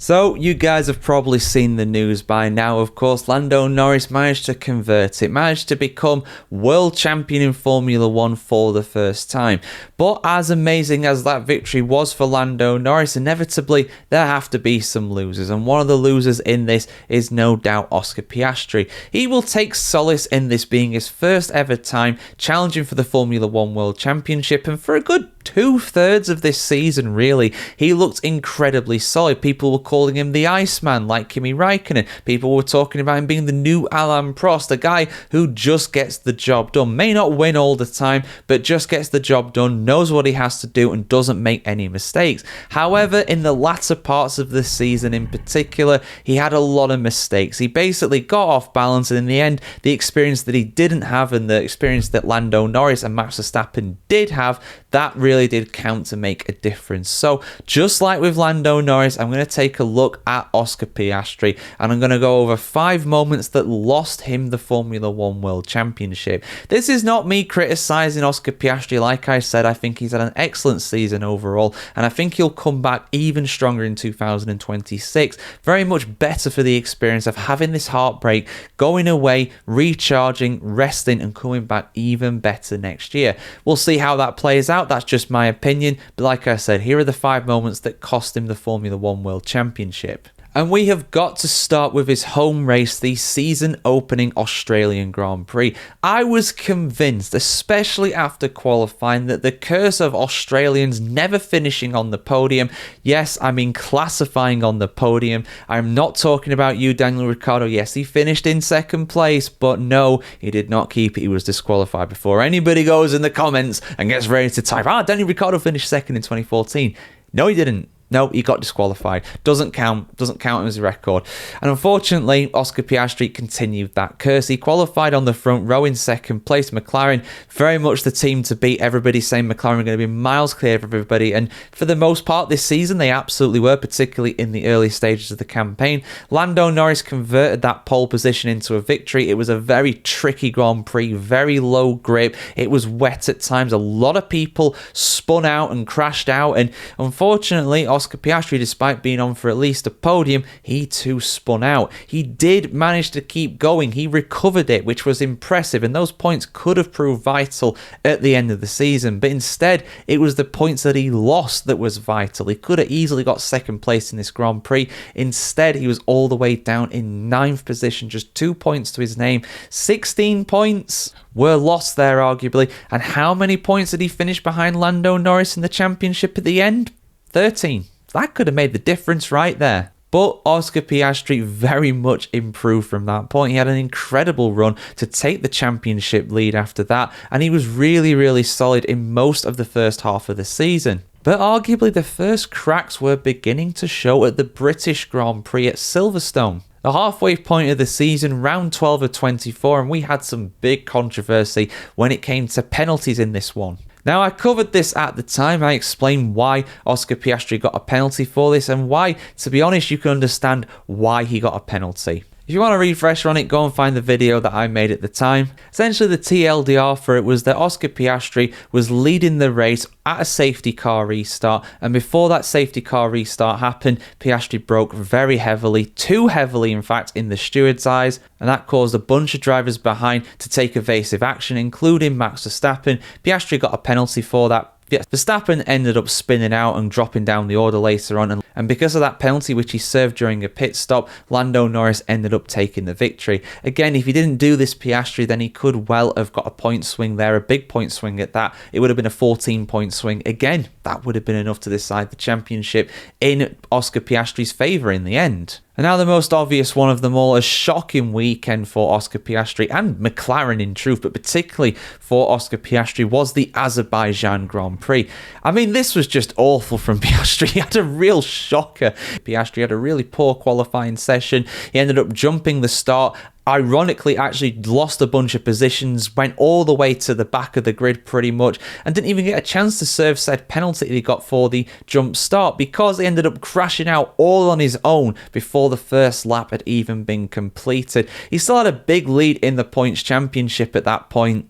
So, you guys have probably seen the news by now. Of course, Lando Norris managed to convert it, managed to become world champion in Formula 1 for the first time. But as amazing as that victory was for Lando Norris, inevitably there have to be some losers. And one of the losers in this is no doubt Oscar Piastri. He will take solace in this being his first ever time challenging for the Formula 1 World Championship, and for a good 2/3 of this season, really, he looked incredibly solid. People were calling him the Iceman, like Kimi Räikkönen. People were talking about him being the new Alain Prost, a guy who just gets the job done. May not win all the time, but just gets the job done, knows what he has to do, and doesn't make any mistakes. However, in the latter parts of the season in particular, he had a lot of mistakes. He basically got off balance, and in the end, the experience that he didn't have and the experience that Lando Norris and Max Verstappen did have, that really did count to make a difference. So, just like with Lando Norris, I'm going to take a look at Oscar Piastri, and I'm going to go over 5 moments that lost him the Formula 1 World Championship. This is not me criticising Oscar Piastri. Like I said, I think he's had an excellent season overall, and I think he'll come back even stronger in 2026. Very much better for the experience of having this heartbreak, going away, recharging, resting, and coming back even better next year. We'll see how that plays out. That's just my opinion, but like I said, here are the 5 moments that cost him the Formula 1 World Championship. And we have got to start with his home race, the season-opening Australian Grand Prix. I was convinced, especially after qualifying, that the curse of Australians never finishing on the podium, yes, I mean classifying on the podium. I'm not talking about you, Daniel Ricciardo. Yes, he finished in 2nd place, but no, he did not keep it. He was disqualified before anybody goes in the comments and gets ready to type, Daniel Ricciardo finished 2nd in 2014. No, he didn't. No, he got disqualified. Doesn't count as a record. And unfortunately, Oscar Piastri continued that curse. He qualified on the front row in 2nd place. McLaren, very much the team to beat. Everybody's saying McLaren are going to be miles clear of everybody. And for the most part this season, they absolutely were, particularly in the early stages of the campaign. Lando Norris converted that pole position into a victory. It was a very tricky Grand Prix, very low grip. It was wet at times. A lot of people spun out and crashed out. And unfortunately, Oscar Piastri, despite being on for at least a podium, he too spun out. He did manage to keep going. He recovered it, which was impressive, and those points could have proved vital at the end of the season, but instead it was the points that he lost that was vital. He could have easily got 2nd place in this Grand Prix. Instead, he was all the way down in 9th position, just 2 points to his name. 16 points were lost there, arguably. And how many points did he finish behind Lando Norris in the championship at the end? 13. That could have made the difference right there. But Oscar Piastri very much improved from that point. He had an incredible run to take the championship lead after that, and he was really, really solid in most of the first half of the season. But arguably the first cracks were beginning to show at the British Grand Prix at Silverstone. The halfway point of the season, round 12 of 24, and we had some big controversy when it came to penalties in this one. Now, I covered this at the time. I explained why Oscar Piastri got a penalty for this, and why, to be honest, you can understand why he got a penalty. If you want a refresher on it, go and find the video that I made at the time. Essentially, the TLDR for it was that Oscar Piastri was leading the race at a safety car restart, and before that safety car restart happened, Piastri broke very heavily, too heavily in fact, in the steward's eyes, and that caused a bunch of drivers behind to take evasive action, including Max Verstappen. Piastri got a penalty for that. Verstappen ended up spinning out and dropping down the order later on, and because of that penalty which he served during a pit stop, Lando Norris ended up taking the victory. Again, if he didn't do this Piastri, then he could well have got a point swing there, a big point swing at that. It would have been a 14-point swing. Again, that would have been enough to decide the championship in Oscar Piastri's favour in the end. And now the most obvious one of them all, a shocking weekend for Oscar Piastri and McLaren in truth, but particularly for Oscar Piastri, was the Azerbaijan Grand Prix. I mean, this was just awful from Piastri. He had a real shocker. Piastri had a really poor qualifying session. He ended up jumping the start. Ironically, actually lost a bunch of positions, went all the way to the back of the grid pretty much, and didn't even get a chance to serve said penalty that he got for the jump start, because he ended up crashing out all on his own before the first lap had even been completed. He still had a big lead in the points championship at that point,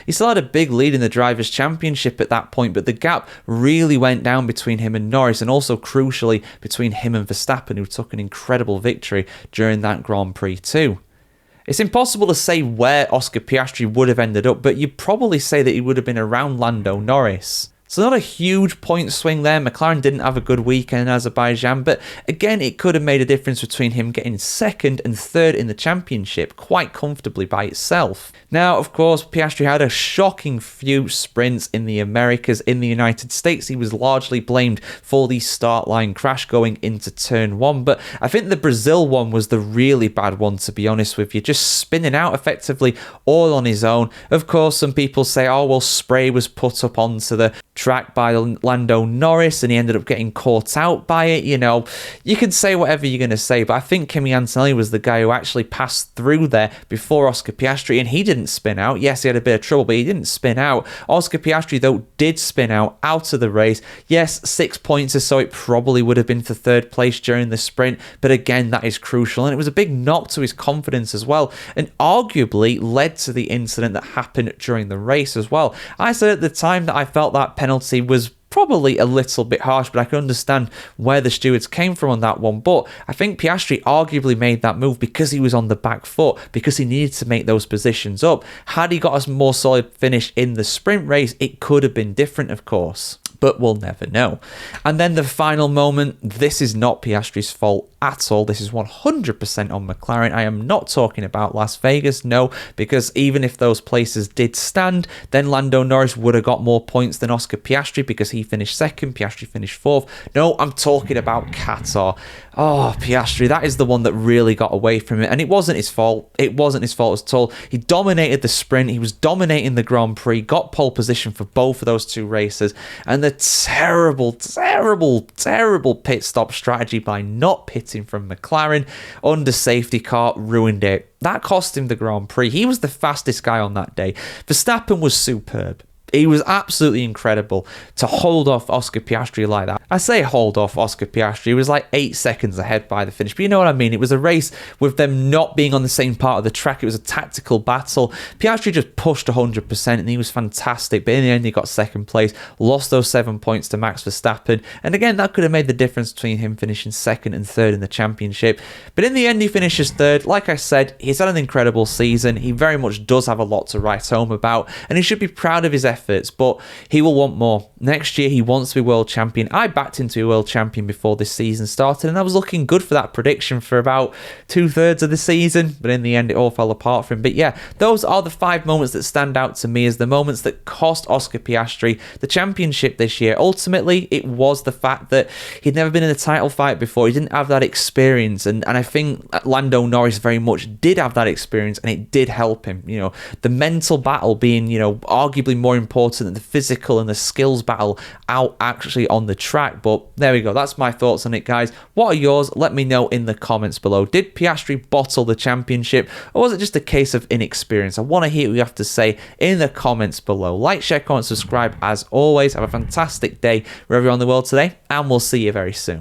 He still had a big lead in the Drivers' Championship at that point, but the gap really went down between him and Norris, and also crucially between him and Verstappen, who took an incredible victory during that Grand Prix too. It's impossible to say where Oscar Piastri would have ended up, but you'd probably say that he would have been around Lando Norris. So not a huge point swing there. McLaren didn't have a good weekend in Azerbaijan, but again, it could have made a difference between him getting second and third in the championship quite comfortably by itself. Now, of course, Piastri had a shocking few sprints in the Americas. In the United States, he was largely blamed for the start line crash going into turn 1, but I think the Brazil one was the really bad one, to be honest with you, just spinning out effectively all on his own. Of course, some people say, oh, well, spray was put up onto the track by Lando Norris and he ended up getting caught out by it. You know, you can say whatever you're going to say, but I think Kimi Antonelli was the guy who actually passed through there before Oscar Piastri, and he didn't spin out. Yes, he had a bit of trouble, but he didn't spin out. Oscar Piastri, though, did spin out of the race. Yes, 6 points or so, it probably would have been for third place during the sprint, but again, that is crucial, and it was a big knock to his confidence as well, and arguably led to the incident that happened during the race as well. I said at the time that I felt that penalty was probably a little bit harsh, but I can understand where the stewards came from on that one. But I think Piastri arguably made that move because he was on the back foot, because he needed to make those positions up. Had he got a more solid finish in the sprint race, it could have been different, of course, but we'll never know. And then the final moment, this is not Piastri's fault at all. This is 100% on McLaren. I am not talking about Las Vegas, no, because even if those places did stand, then Lando Norris would have got more points than Oscar Piastri because he finished second, Piastri finished fourth. No, I'm talking about Qatar. Oh, Piastri, that is the one that really got away from it, and it wasn't his fault. It wasn't his fault at all. He dominated the sprint, he was dominating the Grand Prix, got pole position for both of those two races, and the terrible pit stop strategy by not pitting from McLaren under safety car ruined it. That cost him the Grand Prix. He was the fastest guy on that day. Verstappen was superb. He was absolutely incredible to hold off Oscar Piastri like that. I say hold off Oscar Piastri, he was like 8 seconds ahead by the finish, but you know what I mean. It was a race with them not being on the same part of the track. It was a tactical battle. Piastri just pushed 100% and he was fantastic, but in the end he got second place, lost those 7 points to Max Verstappen, and again that could have made the difference between him finishing second and third in the championship. But in the end he finishes third. Like I said, he's had an incredible season. He very much does have a lot to write home about, and he should be proud of his efforts, but he will want more. Next year he wants to be world champion. I backed him to be world champion before this season started, and I was looking good for that prediction for about 2/3 of the season, but in the end it all fell apart for him. But yeah, those are the 5 moments that stand out to me as the moments that cost Oscar Piastri the championship this year. Ultimately, it was the fact that he'd never been in a title fight before. He didn't have that experience, and I think Lando Norris very much did have that experience, and it did help him. You know, the mental battle being, you know, arguably more important than the physical and the skills battle out actually on the track. But there we go. That's my thoughts on it, guys. What are yours? Let me know in the comments below. Did Piastri bottle the championship, or was it just a case of inexperience? I want to hear what you have to say in the comments below. Like, share, comment, subscribe as always. Have a fantastic day wherever you're in the world today, and we'll see you very soon.